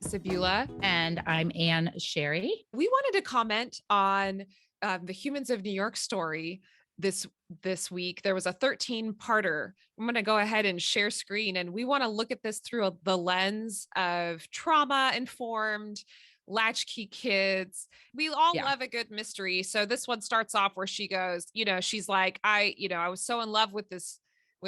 Cebulla. And I'm Anne Sherry. We wanted to comment on the Humans of New York story this week. There was a 13-parter. I'm going to go ahead and share screen, and we want to look at this through the lens of trauma-informed latchkey kids. We all love a good mystery. So this one starts off where she goes, she's like, I was so in love with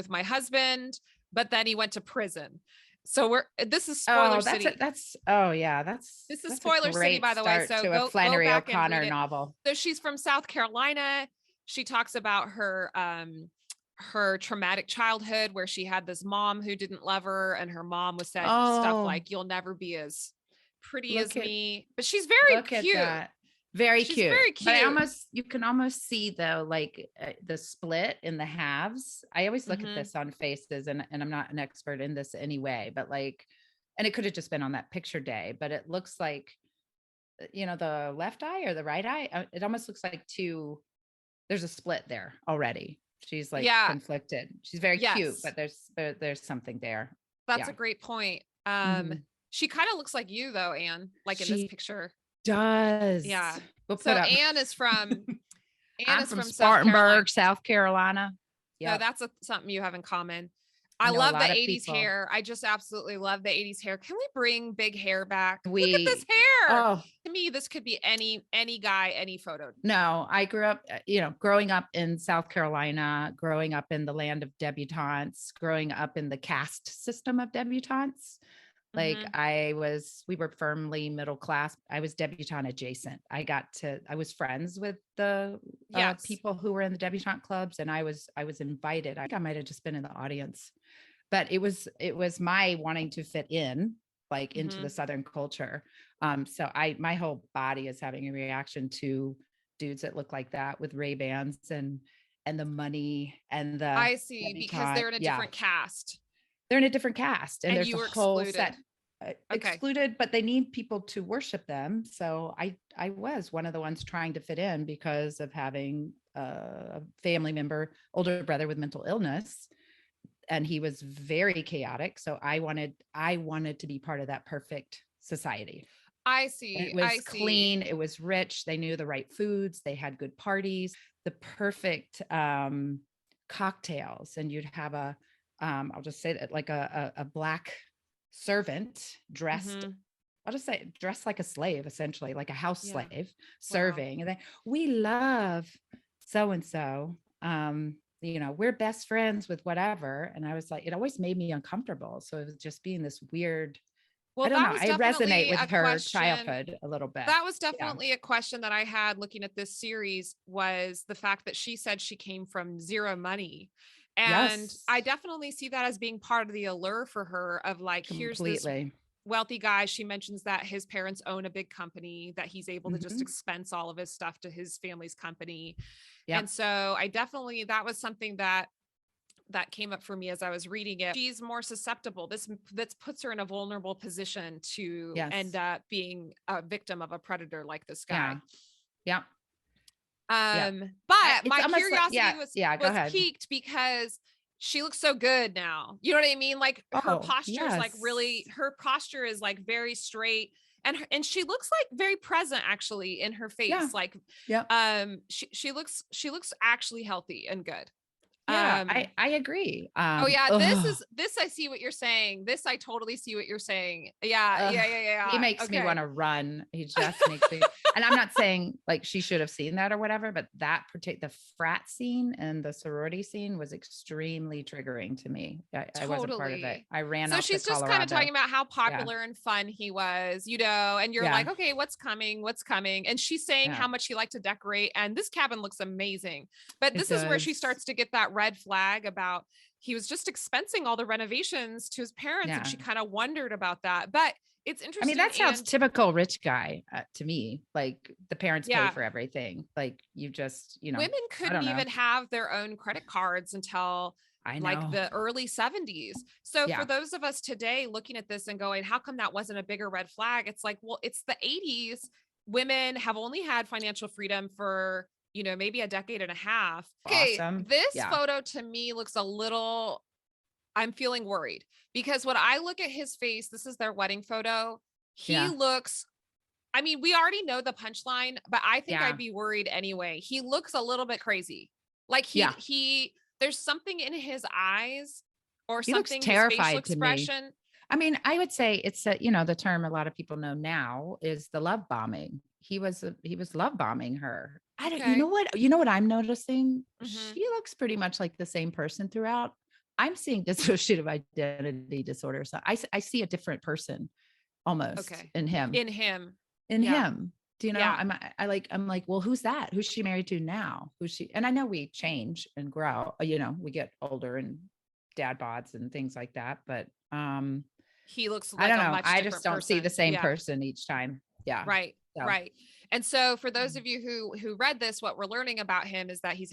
my husband, but then he went to prison. So this is spoiler city. This is spoiler city, by the way. So to a Flannery go back O'Connor novel. So she's from South Carolina. She talks about her traumatic childhood where she had this mom who didn't love her, and her mom was said stuff like, "You'll never be as pretty as me." But she's very cute. Very She's cute. Very cute. But you can almost see though, like the split in the halves. I always look at this on faces, and I'm not an expert in this anyway, but and it could have just been on that picture day, but it looks like, the left eye or the right eye. It almost looks like there's a split there already. She's like conflicted. She's very cute, but there's something there. That's a great point. She kind of looks like you though, Anne, like in this picture. Does. Yeah. So Anne is from Spartanburg, South Carolina. Yeah. So that's something you have in common. I love the 80s hair. I just absolutely love the 80s hair. Can we bring big hair back? Look at this hair. Oh. To me, this could be any guy, any photo. No, I grew up, growing up in South Carolina, growing up in the land of debutantes, growing up in the caste system of debutantes. Like we were firmly middle class. I was debutante adjacent. I was friends with the people who were in the debutante clubs, and I was invited. I think I might've just been in the audience, but it was my wanting to fit in, like into the Southern culture. So my whole body is having a reaction to dudes that look like that with Ray-Bans and the money and the. I see, because they're in a different caste. They're in a different caste, and there's a whole excluded. Set excluded, but they need people to worship them. So I was one of the ones trying to fit in because of having a family member, older brother with mental illness, and he was very chaotic. So I wanted to be part of that perfect society. I see. And it was clean. It was rich. They knew the right foods. They had good parties, the perfect cocktails, and you'd have I'll just say that, like a black servant dressed, I'll just say dressed like a slave, essentially like a house slave serving. And then, we love so-and-so, we're best friends with whatever. And I was like, it always made me uncomfortable. So it was just being this weird, I don't know. I resonate with her childhood a little bit. That was definitely a question that I had looking at this series, was the fact that she said she came from zero money. And I definitely see that as being part of the allure for her, of like, here's this wealthy guy. She mentions that his parents own a big company, that he's able to just expense all of his stuff to his family's company. Yep. And so that was something that came up for me as I was reading it. She's more susceptible. This puts her in a vulnerable position to end up being a victim of a predator like this guy. Yeah. But my curiosity was piqued because she looks so good now. You know what I mean? Like her posture is like her posture is like very straight, and she looks like very present actually in her face. Yeah. Like, she looks actually healthy and good. Yeah, I agree. This I see what you're saying. This I totally see what you're saying. Yeah. He makes me want to run. He just makes me, and I'm not saying like she should have seen that or whatever, but the frat scene and the sorority scene was extremely triggering to me. I wasn't part of it. I ran off to Colorado. So she's just kind of talking about how popular and fun he was, and you're like, okay, what's coming? And she's saying how much he liked to decorate, and this cabin looks amazing. But this is where she starts to get that red flag about he was just expensing all the renovations to his parents, and she kind of wondered about that. But it's interesting. I mean, that sounds typical rich guy to me. Like the parents pay for everything. Like you just, women couldn't even have their own credit cards until like the early 70s. So for those of us today looking at this and going, how come that wasn't a bigger red flag? It's like, well, it's the 80s. Women have only had financial freedom for maybe a decade and a half. Okay. Awesome. This photo to me looks a little, I'm feeling worried, because when I look at his face, this is their wedding photo. He looks, I mean, we already know the punchline, but I think I'd Yeah. be worried anyway. He looks a little bit crazy. Like Yeah. there's something in his eyes or He looks something, his facial terrified to me. expression. I mean, I would say it's a, the term a lot of people know now is the love bombing. He was love bombing her. I don't, Okay. you know what I'm noticing? Mm-hmm. She looks pretty much like the same person throughout. I'm seeing dissociative identity disorder. So I see a different person almost Okay. in him, In him. in Yeah. him. Do you know? Yeah. I'm like, well, who's that? Who's she married to now? Who's she? And I know we change and grow, we get older and dad bods and things like that. But He looks I like don't a know. much I just different don't see the person. same Yeah. person each time. Yeah. Right. So, Right. And so for those of you who read this, what we're learning about him is that he's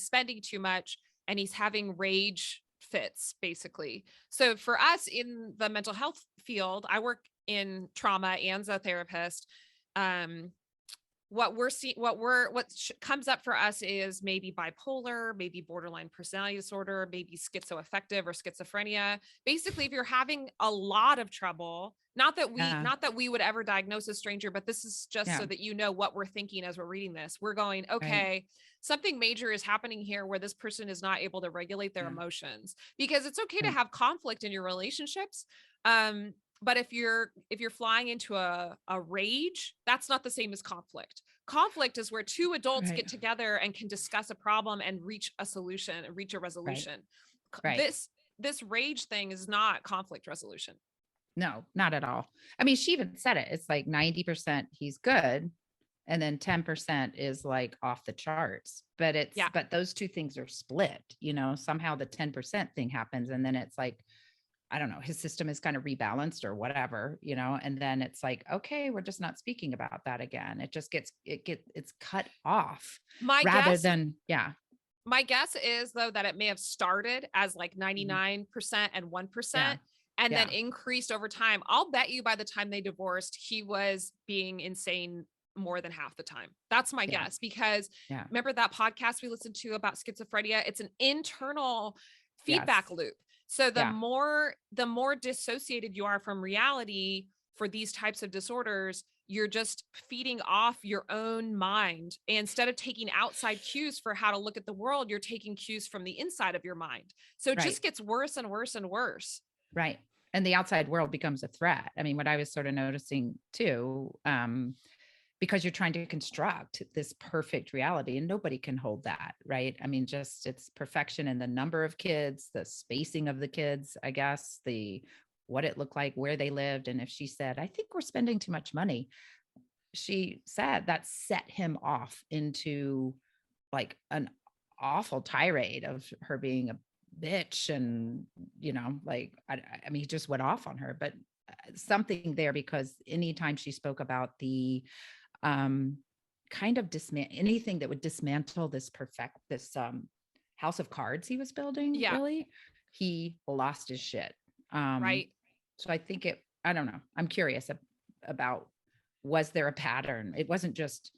spending too much and he's having rage fits, basically. So for us in the mental health field, I work in trauma and as a therapist. What we're seeing, comes up for us is maybe bipolar, maybe borderline personality disorder, maybe schizoaffective or schizophrenia. Basically, if you're having a lot of trouble, not that we would ever diagnose a stranger, but this is just so that you know what we're thinking as we're reading this. We're going, okay, something major is happening here where this person is not able to regulate their emotions, because it's okay to have conflict in your relationships. But if you're flying into a rage, that's not the same as conflict. Conflict is where two adults get together and can discuss a problem and reach a solution and reach a resolution. This rage thing is not conflict resolution. No, not at all. I mean, she even said it. It's like 90% he's good. And then 10% is like off the charts, but but those two things are split, somehow the 10% thing happens. And then it's like, I don't know, his system is kind of rebalanced or whatever, and then it's like, okay, we're just not speaking about that again. It just it's cut off My guess is though, that it may have started as like 99% and 1% and then increased over time. I'll bet you by the time they divorced, he was being insane more than half the time. That's my guess, because remember that podcast we listened to about schizophrenia? It's an internal feedback loop. So the more dissociated you are from reality for these types of disorders, you're just feeding off your own mind. And instead of taking outside cues for how to look at the world, you're taking cues from the inside of your mind. So it just gets worse and worse and worse. Right. And the outside world becomes a threat. I mean, what I was sort of noticing too, because you're trying to construct this perfect reality and nobody can hold that. Right. I mean, just it's perfection in the number of kids, the spacing of the kids, I guess, what it looked like, where they lived. And if she said, I think we're spending too much money, she said that set him off into like an awful tirade of her being a bitch. And, like, I mean, he just went off on her, but something there, because anytime she spoke about the, kind of anything that would dismantle this house of cards he was building, really, he lost his shit. Right. So I think I don't know. I'm curious about, was there a pattern? It wasn't just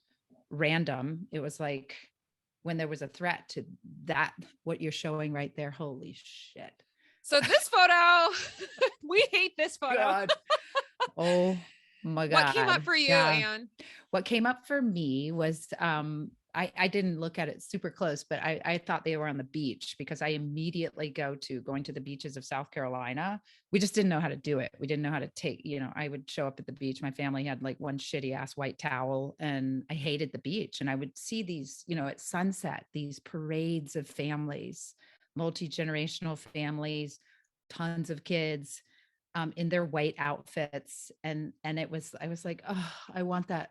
random. It was like when there was a threat to that, what you're showing right there. Holy shit. So this photo, we hate this photo. God. Oh my God. What came up for you, Anne? What came up for me was, I didn't look at it super close, but I thought they were on the beach, because I immediately going to the beaches of South Carolina. We just didn't know how to do it. We didn't know how to take, I would show up at the beach. My family had like one shitty ass white towel, and I hated the beach. And I would see these, at sunset, these parades of families, multi-generational families, tons of kids, in their white outfits. And I was like, oh, I want that.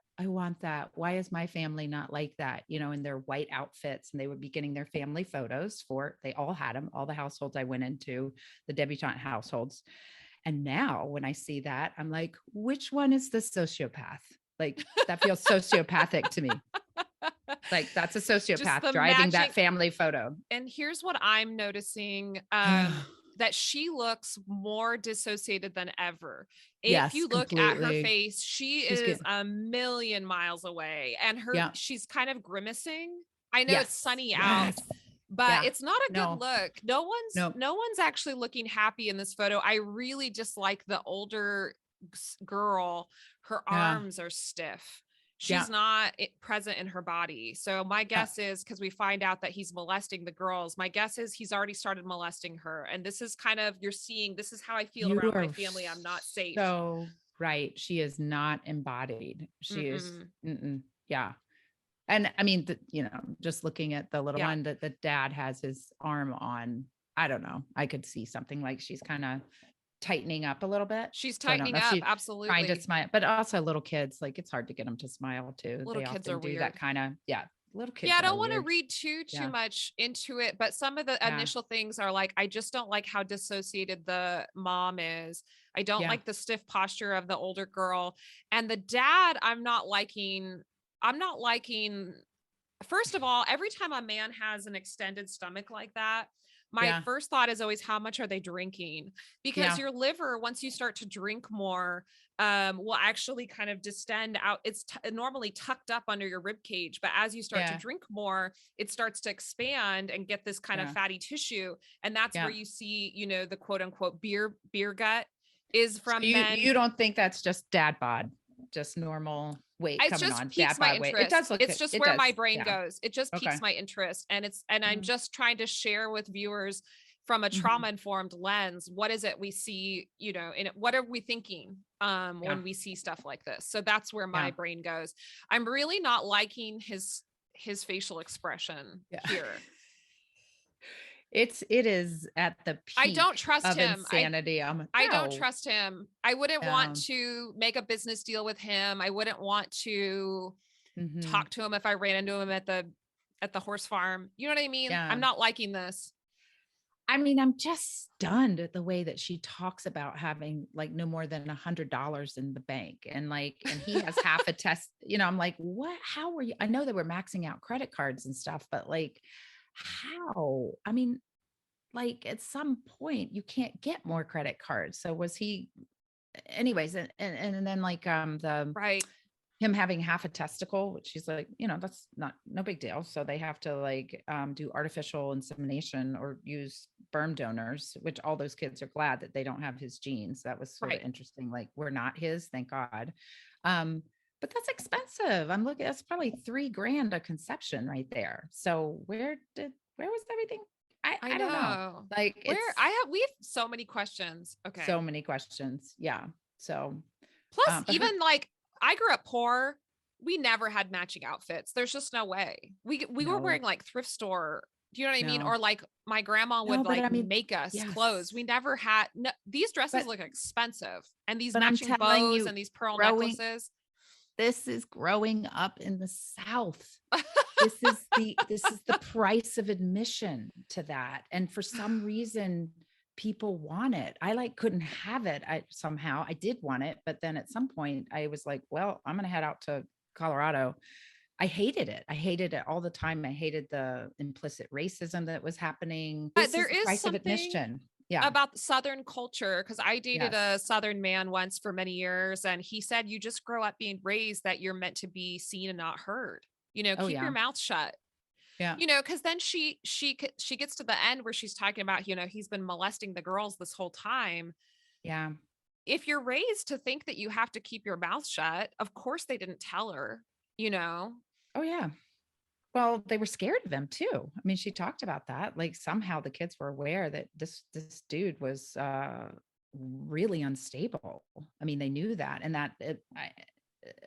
Why is my family not like that? In their white outfits. And they would be getting their family photos they all had them, all the households I went into, the debutante households. And now when I see that, I'm like, which one is the sociopath? Like, that feels sociopathic to me. Like, that's a sociopath driving that family photo. And here's what I'm noticing. That she looks more dissociated than ever. If you look at her face, she's is a million miles away, and she's kind of grimacing. I know it's sunny out, but it's not a good look. No one's actually looking happy in this photo. I really dislike the older girl, her arms are stiff. She's not present in her body. So my guess is, because we find out that he's molesting the girls, my guess is he's already started molesting her. And this is kind of, you're seeing, this is how I feel around my family. I'm not safe. So right. She is not embodied. She is. Yeah. And I mean, just looking at the little one that the dad has his arm on, I don't know. I could see something like she's kind of tightening up a little bit. She's tightening up. Absolutely. Trying to smile, but also little kids, like it's hard to get them to smile too. Little they kids often are do weird. that kind of, little kids. Yeah. I don't want to read too much into it, but some of the initial things are like, I just don't like how dissociated the mom is. I don't like the stiff posture of the older girl, and the dad. I'm not liking, first of all, every time a man has an extended stomach like that, my first thought is always, how much are they drinking? Because your liver, once you start to drink more, will actually kind of distend out. It's normally tucked up under your rib cage, but as you start to drink more, it starts to expand and get this kind of fatty tissue. And that's where you see, the quote unquote beer gut is from. So you don't think that's just dad bod, just normal weight coming on? Piques my interest. It does look. It's just where my brain goes. It just piques my interest, and I'm just trying to share with viewers from a trauma-informed lens. What is it we see? What are we thinking when we see stuff like this? So that's where my brain goes. I'm really not liking his facial expression here. It is at the peak. I don't trust him. Insanity. I don't trust him. I wouldn't want to make a business deal with him. I wouldn't want to talk to him if I ran into him at the horse farm. You know what I mean? Yeah. I'm not liking this. I mean, I'm just stunned at the way that she talks about having like no more than $100 in the bank. And he has half a test, I'm like, what, how were you? I know they were maxing out credit cards and stuff, but like, how? I mean, like at some point you can't get more credit cards. So was he anyways? And then like, him having half a testicle, which she's like, that's no big deal. So they have to like, do artificial insemination or use sperm donors, which all those kids are glad that they don't have his genes. That was sort of interesting. Like, we're not his, thank God. But that's expensive. I'm looking, that's probably $3,000 a conception right there. So where was everything? I don't know. Like we have so many questions. Okay. So many questions. Yeah. So plus even like I grew up poor. We never had matching outfits. There's just no way. We were wearing like thrift store. Do you know what I mean? Or like my grandma would make us clothes. We never had these dresses look expensive, and these matching bows and these pearl necklaces. This is growing up in the South. This is the price of admission to that. And for some reason, people want it. I couldn't have it. Somehow I did want it. But then at some point I was like, well, I'm going to head out to Colorado. I hated it. I hated it all the time. I hated the implicit racism that was happening. There is price of admission. About Southern culture, because I dated a Southern man once for many years, and he said you just grow up being raised that you're meant to be seen and not heard. Keep your mouth shut. Yeah. Because then she gets to the end where she's talking about, he's been molesting the girls this whole time. Yeah. If you're raised to think that you have to keep your mouth shut, of course they didn't tell her, Oh yeah. Well, they were scared of him too. I mean, she talked about that. Like somehow the kids were aware that this dude was really unstable. I mean, they knew that, and that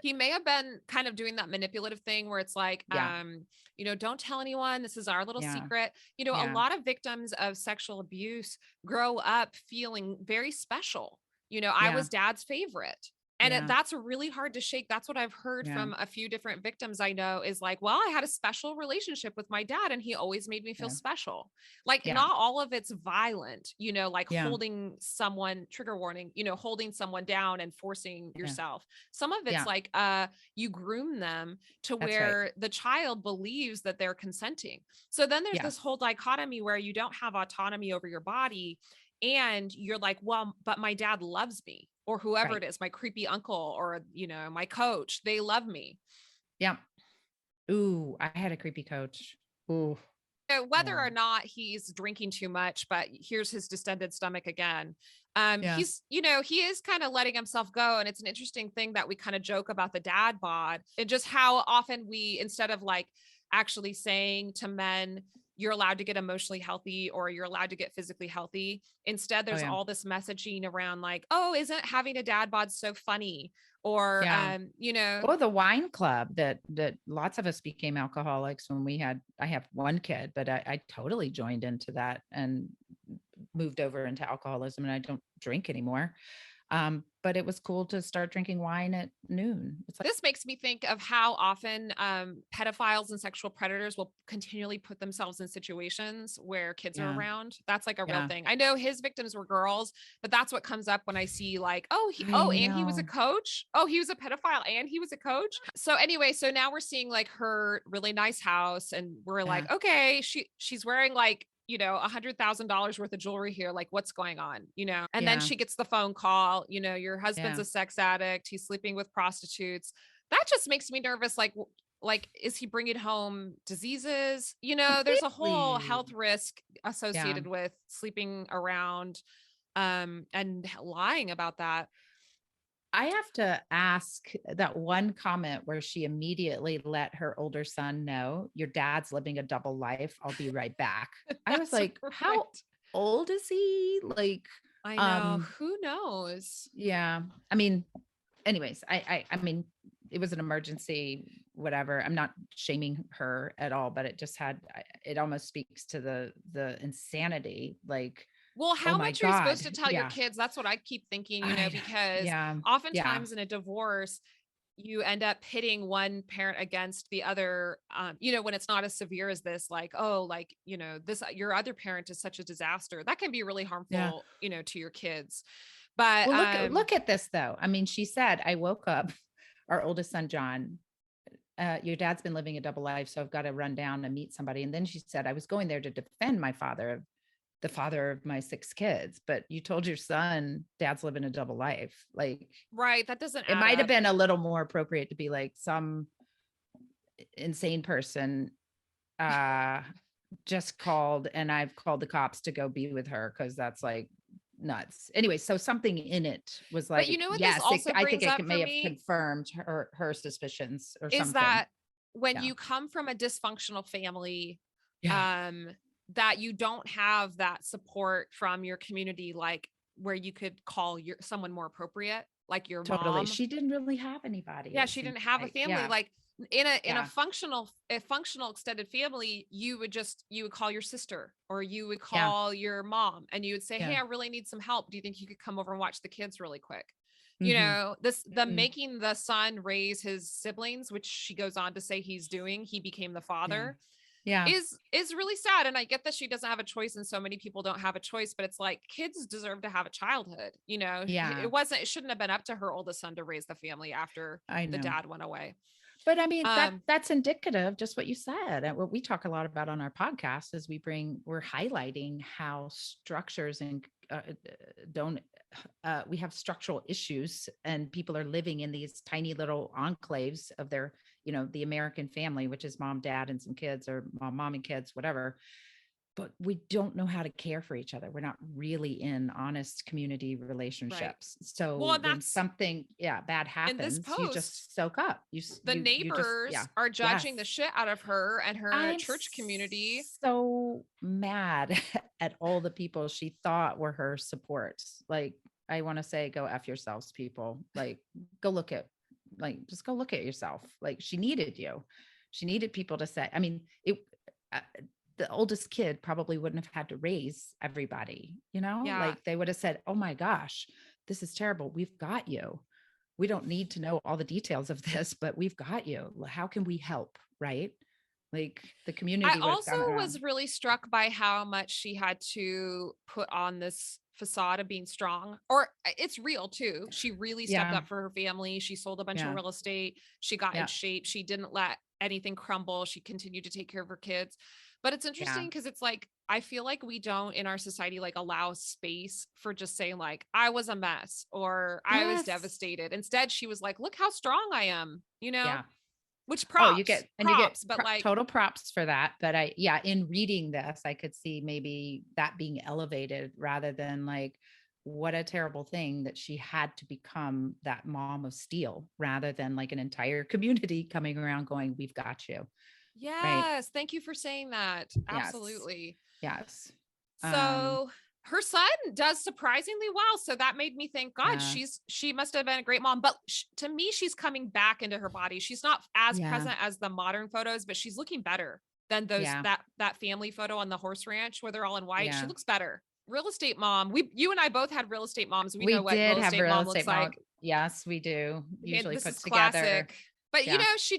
he may have been kind of doing that manipulative thing where it's like, don't tell anyone. This is our little secret. A lot of victims of sexual abuse grow up feeling very special. I was dad's favorite. And that's really hard to shake. That's what I've heard from a few different victims I know is like, well, I had a special relationship with my dad and he always made me feel special. Like not all of it's violent, holding someone, trigger warning, holding someone down and forcing yourself. Some of it's like you groom them to where the child believes that they're consenting. So then there's this whole dichotomy where you don't have autonomy over your body and you're like, well, but my dad loves me. Or whoever it is, my creepy uncle or, my coach, they love me. Yeah. Ooh, I had a creepy coach. Ooh. whether or not he's drinking too much, but here's his distended stomach again. He's, he is kind of letting himself go. And it's an interesting thing that we kind of joke about the dad bod and just how often we, instead of like actually saying to men, you're allowed to get emotionally healthy or you're allowed to get physically healthy. Instead, there's all this messaging around like, oh, isn't having a dad bod so funny? Or, or the wine club that lots of us became alcoholics when I have one kid, but I totally joined into that and moved over into alcoholism, and I don't drink anymore. But it was cool to start drinking wine at noon. It's like, this makes me think of how often pedophiles and sexual predators will continually put themselves in situations where kids are around. That's like a real thing. I know his victims were girls, but that's what comes up when I see like, and he was a coach. Oh, he was a pedophile and he was a coach. So anyway, so now we're seeing like her really nice house and we're like, okay, she's wearing like, $100,000 worth of jewelry here. Like what's going on, and then she gets the phone call, your husband's a sex addict. He's sleeping with prostitutes. That just makes me nervous. Like, is he bringing home diseases? There's a whole health risk associated with sleeping around, and lying about that. I have to ask that one comment where she immediately let her older son know, your dad's living a double life. I'll be right back. I was like, how old is he? Like, I know, who knows? Yeah. I mean, anyways, I mean, it was an emergency, whatever. I'm not shaming her at all, but it almost speaks to the insanity. Like, well, how much are you supposed to tell your kids? That's what I keep thinking, because oftentimes in a divorce, you end up pitting one parent against the other, when it's not as severe as this, like, this, your other parent is such a disaster. That can be really harmful, to your kids. But look at this though. I mean, she said, I woke up, our oldest son, John, your dad's been living a double life. So I've got to run down and meet somebody. And then she said, I was going there to defend my father, the father of my 6 kids, but you told your son dad's living a double life. Like, right. That doesn't, it might have been a little more appropriate to be like some insane person, just called and I've called the cops to go be with her. Cause that's like nuts. Anyway. So something in it was like, but you know what, yes, I think it may have confirmed her suspicions or something. Is that when you come from a dysfunctional family, that you don't have that support from your community, like where you could call someone more appropriate, like your mom. She didn't really have anybody. Yeah, she didn't have a family. Like in a functional extended family, you would call your sister or you would call your mom and you would say, hey, I really need some help. Do you think you could come over and watch the kids really quick? Making the son raise his siblings, which she goes on to say he's doing, he became the father. Is really sad. And I get that she doesn't have a choice and so many people don't have a choice, but it's like kids deserve to have a childhood, it shouldn't have been up to her oldest son to raise the family after the dad went away. But I mean, that's indicative, just what you said. And what we talk a lot about on our podcast is we're highlighting how structures and we have structural issues and people are living in these tiny little enclaves of their, the American family, which is mom, dad, and some kids, or mom and kids, whatever. But we don't know how to care for each other. We're not really in honest community relationships. Right. So when something bad happens, you just soak up. The neighbors are judging the shit out of her and her church community. So mad at all the people she thought were her supports. Like, I want to say, go F yourselves, people. Like, just go look at yourself. Like, she needed you. She needed people to say, I mean, the oldest kid probably wouldn't have had to raise everybody, like they would have said, oh my gosh, this is terrible. We've got you. We don't need to know all the details of this, but we've got you. How can we help? Right. Like the community. I also was really struck by how much she had to put on this facade of being strong, or it's real too. She really stepped up for her family. She sold a bunch of real estate. She got in shape. She didn't let anything crumble. She continued to take care of her kids. But it's interesting because it's like, I feel like we don't in our society, like allow space for just saying like, I was a mess or I was devastated. Instead, she was like, look how strong I am, which you get but like total props for that. But in reading this, I could see maybe that being elevated rather than like, what a terrible thing that she had to become that mom of steel rather than like an entire community coming around going, we've got you. Right. yes, thank you for saying that. Yes. Absolutely. Yes. So her son does surprisingly well. So that made me think, God, Yeah. she must have been a great mom. But to me, she's coming back into her body. She's not as present as the modern photos, but she's looking better than that family photo on the horse ranch where they're all in white. She looks better. Real estate mom. You and I both had real estate moms. We know what did real have estate real mom estate looks mom. like. Yes, we do. Usually This put is together. classic. But you know, she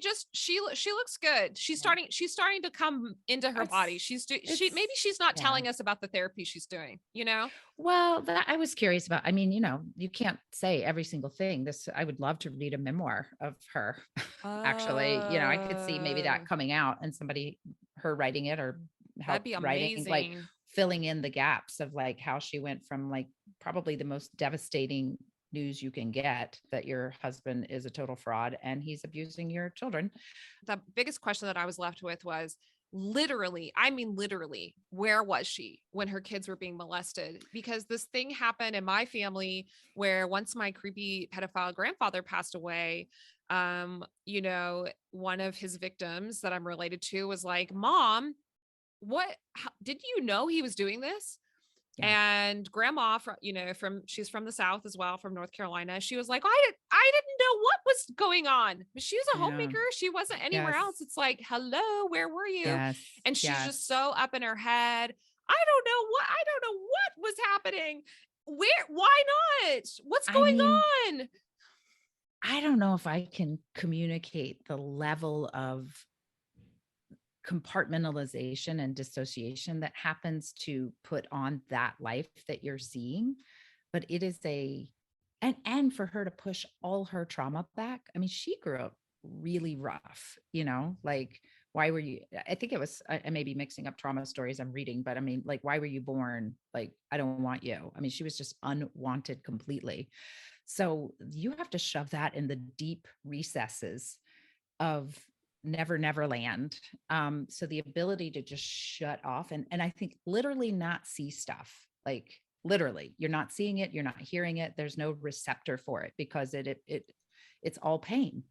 looks good. She's starting to come into her body. Maybe she's not telling us about the therapy she's doing, you know? Well, that I was curious about. I mean, you know, you can't say every single thing. I would love to read a memoir of her. Actually, you know, I could see maybe that coming out and her writing it or help that'd be writing, amazing. like filling in the gaps of like how she went from like probably the most devastating news you can get that your husband is a total fraud and he's abusing your children. The biggest question that I was left with was literally, where was she when her kids were being molested? Because this thing happened in my family where once my creepy pedophile grandfather passed away, you know, one of his victims that I'm related to was like, Mom, did you know he was doing this? Yeah. And grandma she's from the South as well, from North Carolina. She was like, I didn't know what was going on. She was a homemaker. She wasn't anywhere else. It's like, hello, where were you? Yes. And she's just so up in her head. I don't know what was happening. Why not? What's going on? I don't know if I can communicate the level of compartmentalization and dissociation that happens to put on that life that you're seeing, but it is and for her to push all her trauma back. I mean, she grew up really rough, you know, like why were you, I think it was, I may be mixing up trauma stories I'm reading, but I mean, like, why were you born? Like, I don't want you. I mean, she was just unwanted completely. So you have to shove that in the deep recesses of never land. So the ability to just shut off and I think literally not see stuff, like literally you're not seeing it, you're not hearing it. There's no receptor for it because it's all pain.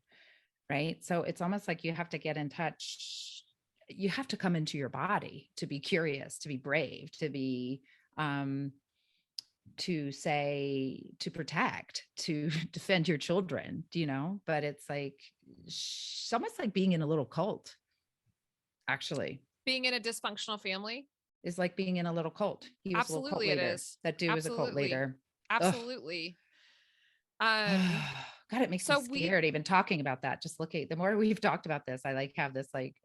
Right. So it's almost like you have to get in touch. You have to come into your body to be curious, to be brave, to be, to protect, to defend your children, you know, but it's like, it's almost like being in a little cult. Actually, being in a dysfunctional family is like being in a little cult. He was absolutely a little cult leader. That dude was a cult leader. Absolutely. God, it makes me scared even talking about that. Just looking, the more we've talked about this, I like have this, like,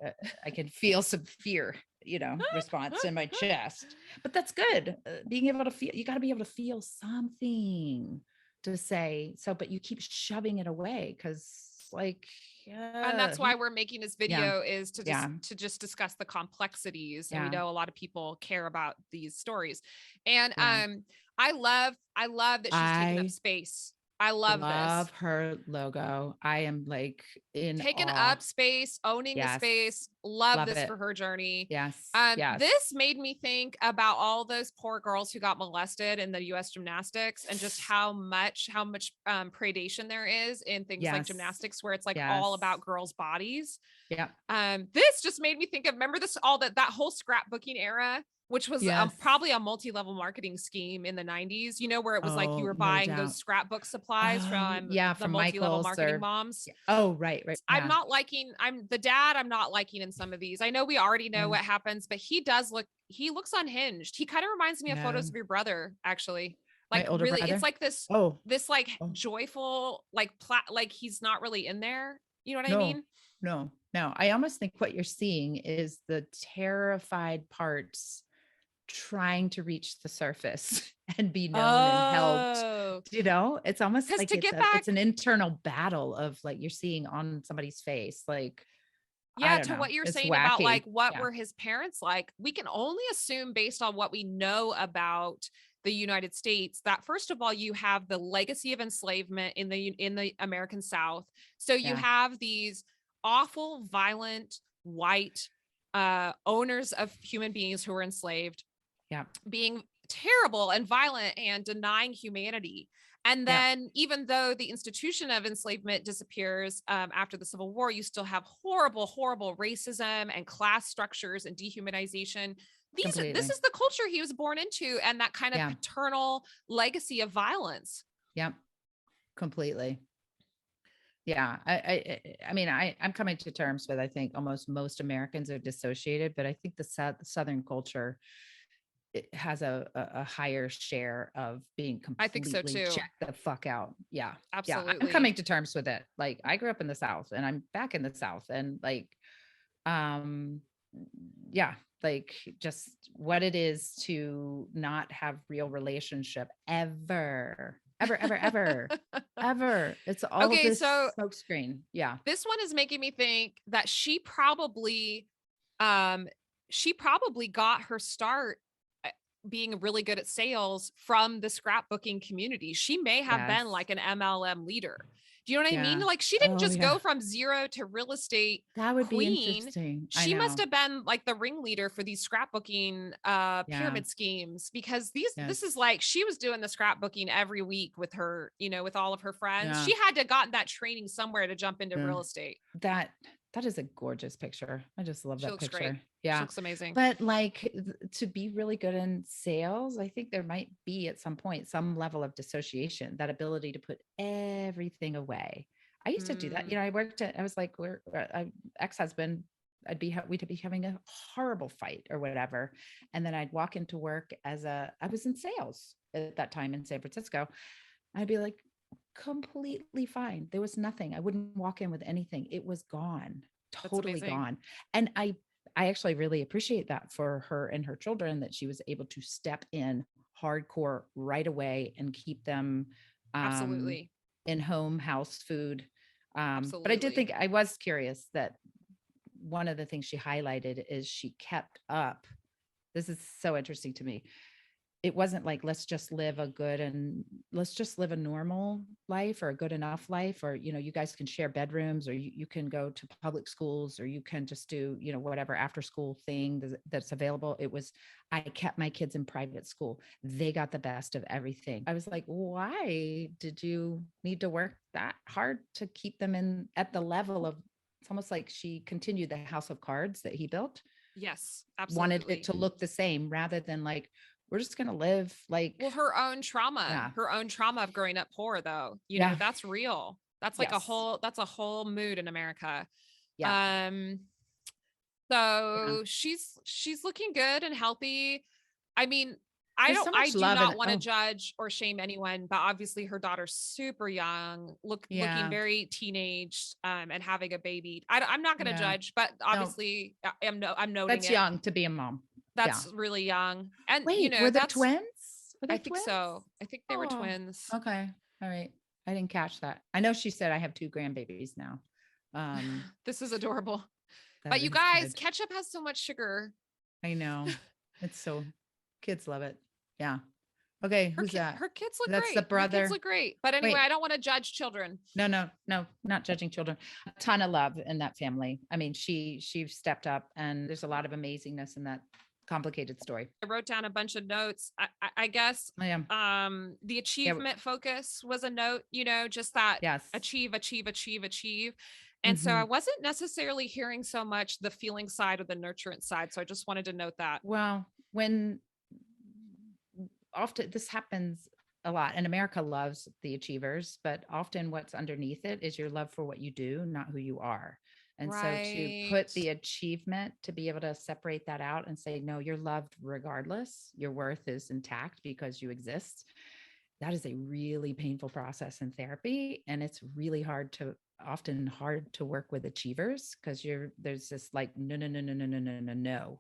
I can feel some fear, you know, response in my chest, but that's good. Being able to feel, you got to be able to feel something to say. So, but you keep shoving it away. Cause like, and that's why we're making this video is to just discuss the complexities. And we know a lot of people care about these stories. And, I love that she's taking up space. I love this. Her logo. I am like in taking awe. up space, owning the space. Love this for her journey. Yes. This made me think about all those poor girls who got molested in the US gymnastics and just how much predation there is in things like gymnastics, where it's like all about girls' bodies. Yeah. This just made me think of, remember this, that whole scrapbooking era, which was probably a multi-level marketing scheme in the 90s, you know, where it was like you were buying those scrapbook supplies from the multi-level marketing moms. Oh, right. I'm not liking in some of these. I know we already know what happens, but he looks unhinged. He kind of reminds me of photos of your brother, actually. Like, really, brother? It's like this joyful, like he's not really in there. You know what I mean? No. I almost think what you're seeing is the terrified parts trying to reach the surface and be known and helped. You know, it's almost like it's an internal battle of like you're seeing on somebody's face. Like, to what you're saying wacky. About like what were his parents like? We can only assume based on what we know about the United States that first of all, you have the legacy of enslavement in the American South. So you have awful, violent, white owners of human beings who were enslaved, being terrible and violent and denying humanity. And then even though the institution of enslavement disappears after the Civil War, you still have horrible, horrible racism and class structures and dehumanization. This is the culture he was born into, and that kind of paternal legacy of violence. Yep. Completely. Yeah. I mean, I'm coming to terms with, I think almost most Americans are dissociated, but I think the Southern culture, it has a higher share of being completely I think so too. Check the fuck out. Yeah. Absolutely. Yeah. I'm coming to terms with it. Like, I grew up in the South and I'm back in the South, and like, like just what it is to not have real relationship ever. It's all this smoke screen. Yeah. This one is making me think that she probably got her start being really good at sales from the scrapbooking community. She may have been like an MLM leader. Do you know what I mean? Like, she didn't just go from zero to real estate. That would be interesting. She must have been like the ringleader for these scrapbooking pyramid schemes, because this is like, she was doing the scrapbooking every week with her, with all of her friends. She had to have gotten that training somewhere to jump into real estate. That is a gorgeous picture. I just love that picture. Great. Yeah. She looks amazing. But like, to be really good in sales, I think there might be at some point some level of dissociation, that ability to put everything away. I used to do that. I was like, ex-husband, we'd be having a horrible fight or whatever. And then I'd walk into work I was in sales at that time in San Francisco. I'd be like, completely fine. There was nothing. I wouldn't walk in with anything. It was gone, totally gone. And I actually really appreciate that for her and her children, that she was able to step in hardcore right away and keep them absolutely in home, house, food. But I did think, I was curious that one of the things she highlighted is she kept up. This is so interesting to me. It wasn't like, let's just live a normal life or a good enough life, or, you guys can share bedrooms, or you can go to public schools, or you can just do, whatever after school thing that's available. It was, I kept my kids in private school. They got the best of everything. I was like, why did you need to work that hard to keep them at the level of, it's almost like she continued the house of cards that he built. Yes, absolutely. Wanted it to look the same, rather than like, we're just going to live like, her own trauma of growing up poor, though, that's real. That's like that's a whole mood in America. Yeah. So she's looking good and healthy. I mean, I do not want to judge or shame anyone, but obviously her daughter's super young, looking very teenage, and having a baby. I'm not going to judge, but obviously I'm noting that's young to be a mom. That's really young. And wait, were they twins? I think so. I think they were twins. Okay. All right. I didn't catch that. I know she said I have 2 grandbabies now. This is adorable. But you guys, ketchup has so much sugar. I know. It's so, kids love it. Yeah. Okay. Who's that? Her kids look great. That's the brother. Her kids look great. But anyway, I don't want to judge children. No, not judging children. A ton of love in that family. I mean, she stepped up, and there's a lot of amazingness in that complicated story. I wrote down a bunch of notes. I guess the achievement focus was a note, just that achieve. And so I wasn't necessarily hearing so much the feeling side or the nurturance side. So I just wanted to note that. Well, when often this happens a lot, and America loves the achievers, but often what's underneath it is your love for what you do, not who you are. And so to put the achievement, to be able to separate that out and say, no, you're loved regardless. Your worth is intact because you exist. That is a really painful process in therapy. And it's really often hard to work with achievers, because there's this like, no.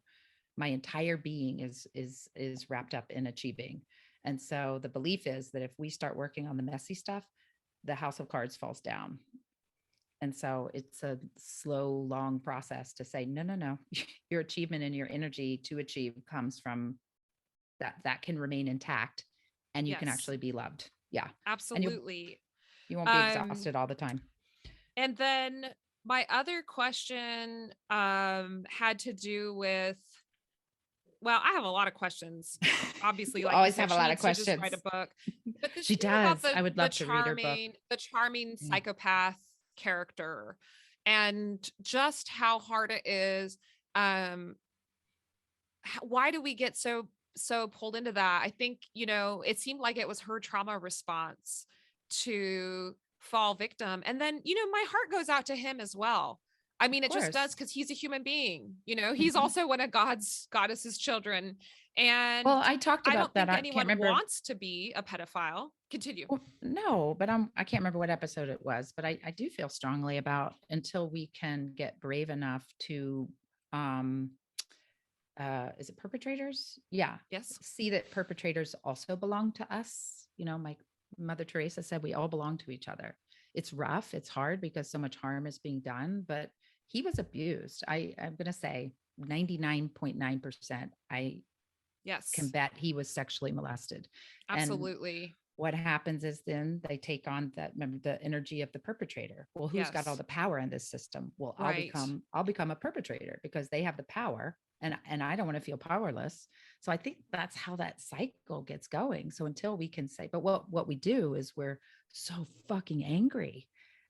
My entire being is wrapped up in achieving. And so the belief is that if we start working on the messy stuff, the house of cards falls down. And so it's a slow, long process to say, no, your achievement and your energy to achieve comes from that can remain intact, and you can actually be loved. Yeah, absolutely. You won't be exhausted all the time. And then My other question had to do with, well, I have a lot of questions. Obviously, You like you always said, have a she lot of needs to just write questions. a book. But this She thing about does. I would love to read her book. the charming Yeah. psychopath character, and just how hard it is. Why do we get so pulled into that? I think, it seemed like it was her trauma response to fall victim. And then, my heart goes out to him as well. I mean, Of it just does, course. because he's a human being. He's Mhm. also one of goddess's children. And Well, I talked I don't about that. think I can't anyone remember. wants to be a pedophile. Continue. Well, no, but I can't remember what episode it was, but I do feel strongly about until we can get brave enough to, um, is it perpetrators? Yeah. Yes. See that perpetrators also belong to us. My Mother Teresa said we all belong to each other. It's rough. It's hard because so much harm is being done, but he was abused. I'm going to say 99.9%. I can Yes, bet he was sexually molested. And absolutely. what happens is then they take on that, remember, the energy of the perpetrator. Well, who's got all Yes. the power in this system? Well, Right. I'll become a perpetrator because they have the power, and I don't want to feel powerless. So I think that's how that cycle gets going. So until we can say, but what we do is we're so fucking angry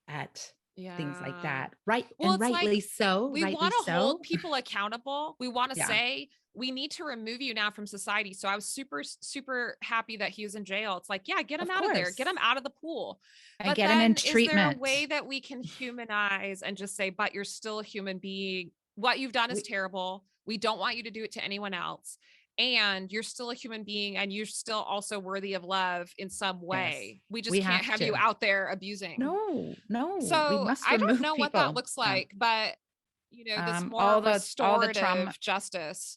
at things like Yeah. that. Right. Well, And it's like, rightly so, we rightly want to hold so. people accountable. We want to Yeah, say, we need to remove you now from society. So I was super, super happy that he was in jail. It's like, yeah, get him of out of there, get him course. out of the pool. And But get them in then is there a treatment. way that we can humanize and just say, but you're still a human being? What you've done is We, terrible. We don't want you to do it to anyone else. And you're still a human being, and you're still also worthy of love in some yes, way. We we just can't have have you to. out there abusing. No, no, we So must I don't remove know what that people. looks like, but this more All the trauma restorative justice.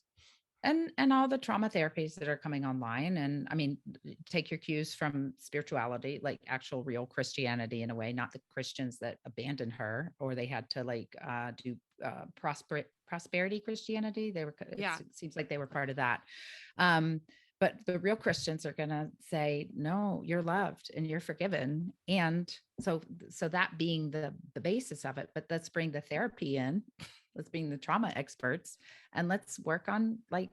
and all the trauma therapies that are coming online. And I mean, take your cues from spirituality, like actual real Christianity in a way, not the Christians that abandoned her or they had to do prosperity Christianity. Yeah. It seems like they were part of that. Um, but the real Christians are going to say, no, you're loved and you're forgiven. And so that being the basis of it, but let's bring the therapy in. Let's bring the trauma experts and let's work on Okay,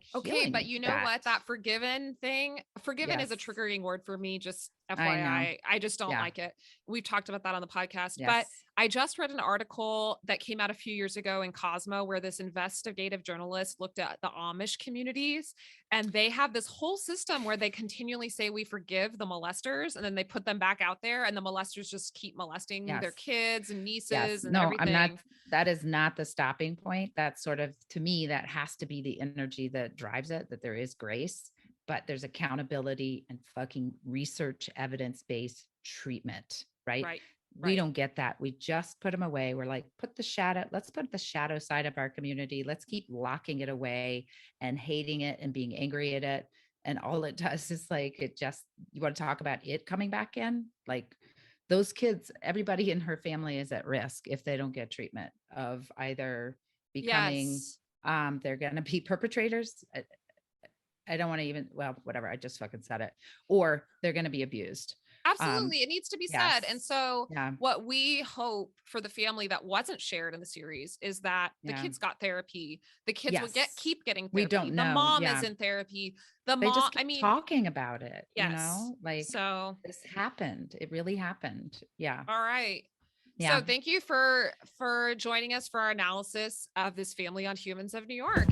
but healing you know that. what? That forgiven thing, forgiven is a Yes, triggering word for me, just I know. FYI. I just don't Yeah. like it. We've talked about that on the podcast, but Yes. I just read an article that came out a few years ago in Cosmo where this investigative journalist looked at the Amish communities, and they have this whole system where they continually say we forgive the molesters, and then they put them back out there, and the molesters just keep molesting their Yes. kids and Yes. nieces and No, I'm not. everything. That is not the stopping point. That's sort of, to me, that has to be the energy that drives it, that there is grace, but there's accountability and fucking research, evidence-based treatment, right? Right. We Right. don't get that. We just put them away. We're like, let's put the shadow side of our community. Let's keep locking it away and hating it and being angry at it. And all it does is you want to talk about it coming back in? Like those kids, everybody in her family is at risk if they don't get treatment of either becoming, Yes. they're going to be perpetrators. I don't want to even, well, whatever. I just fucking said it. Or they're going to be abused. Absolutely. It needs to be Yes. said. And so Yeah. what we hope for the family that wasn't shared in the series is that the Yeah. kids got therapy. The kids will Yes. keep getting We therapy. don't The know. mom Yeah. is in therapy. They just keep talking about it, Yes. like So, this happened. It really happened. Yeah. all right. Yeah. So thank you for joining us for our analysis of this family on Humans of New York.